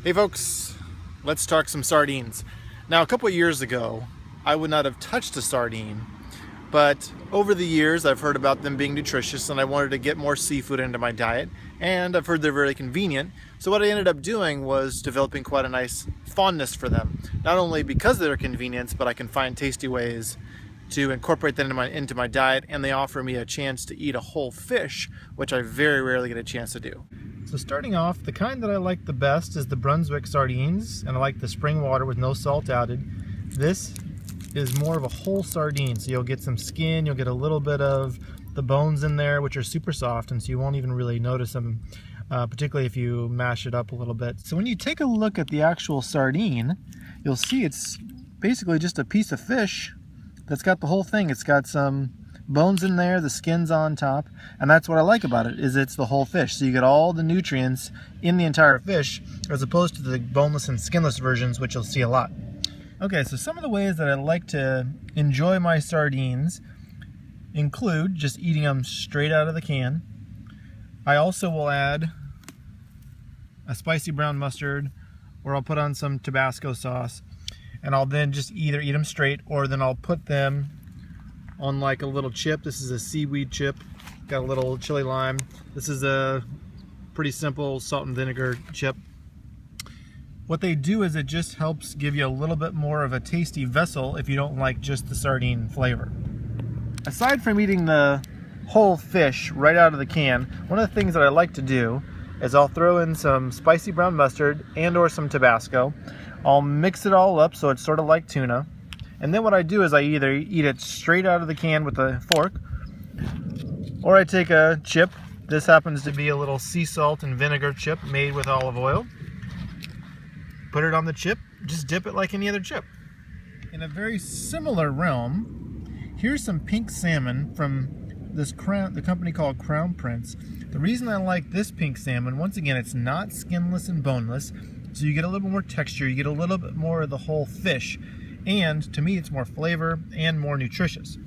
Hey folks, let's talk some sardines. Now a couple of years ago, I would not have touched a sardine, but over the years I've heard about them being nutritious and I wanted to get more seafood into my diet, and I've heard they're very convenient. So what I ended up doing was developing quite a nice fondness for them. Not only because of their convenience, but I can find tasty ways to incorporate them into my diet, and they offer me a chance to eat a whole fish, which I very rarely get a chance to do. So starting off, the kind that I like the best is the Brunswick sardines, and I like the spring water with no salt added. This is more of a whole sardine, so you'll get some skin, you'll get a little bit of the bones in there, which are super soft, and so you won't even really notice them, particularly if you mash it up a little bit. So when you take a look at the actual sardine, you'll see it's basically just a piece of fish that's got the whole thing. It's got some bones in there, the skin's on top, and that's what I like about it, is it's the whole fish. So you get all the nutrients in the entire fish, as opposed to the boneless and skinless versions, which you'll see a lot. Okay, so some of the ways that I like to enjoy my sardines include just eating them straight out of the can. I also will add a spicy brown mustard, or I'll put on some Tabasco sauce, and I'll then just either eat them straight, or then I'll put them on like a little chip. This is a seaweed chip, got a little chili lime. This is a pretty simple salt and vinegar chip. What they do is it just helps give you a little bit more of a tasty vessel if you don't like just the sardine flavor. Aside from eating the whole fish right out of the can, one of the things that I like to do is I'll throw in some spicy brown mustard and or some Tabasco. I'll mix it all up so it's sort of like tuna. And then what I do is I either eat it straight out of the can with a fork, or I take a chip. This happens to be a little sea salt and vinegar chip made with olive oil. Put it on the chip, just dip it like any other chip. In a very similar realm, here's some pink salmon from the company called Crown Prince. The reason I like this pink salmon, once again, it's not skinless and boneless, so you get a little bit more texture, you get a little bit more of the whole fish, and to me it's more flavor and more nutritious.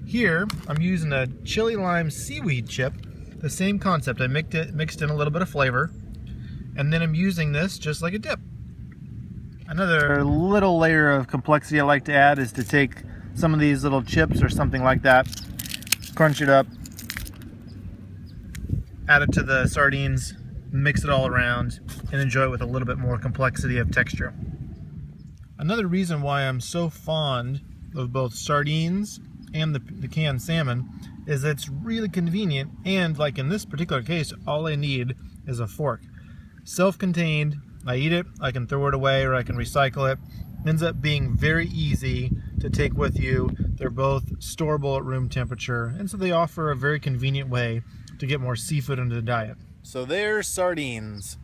Here I'm using a chili lime seaweed chip, the same concept. I mixed in a little bit of flavor, and then I'm using this just like a dip. Another little layer of complexity I like to add is to take some of these little chips or something like that, crunch it up, add it to the sardines, mix it all around, and enjoy it with a little bit more complexity of texture. Another reason why I'm so fond of both sardines and the canned salmon is that it's really convenient, and like in this particular case, all I need is a fork. Self-contained, I eat it, I can throw it away or I can recycle it. Ends up being very easy to take with you. They're both storable at room temperature, and so they offer a very convenient way to get more seafood into the diet. So there's sardines.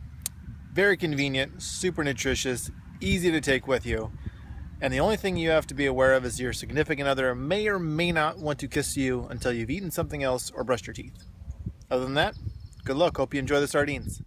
Very convenient, super nutritious, easy to take with you. And the only thing you have to be aware of is your significant other may or may not want to kiss you until you've eaten something else or brushed your teeth. Other than that, good luck. Hope you enjoy the sardines.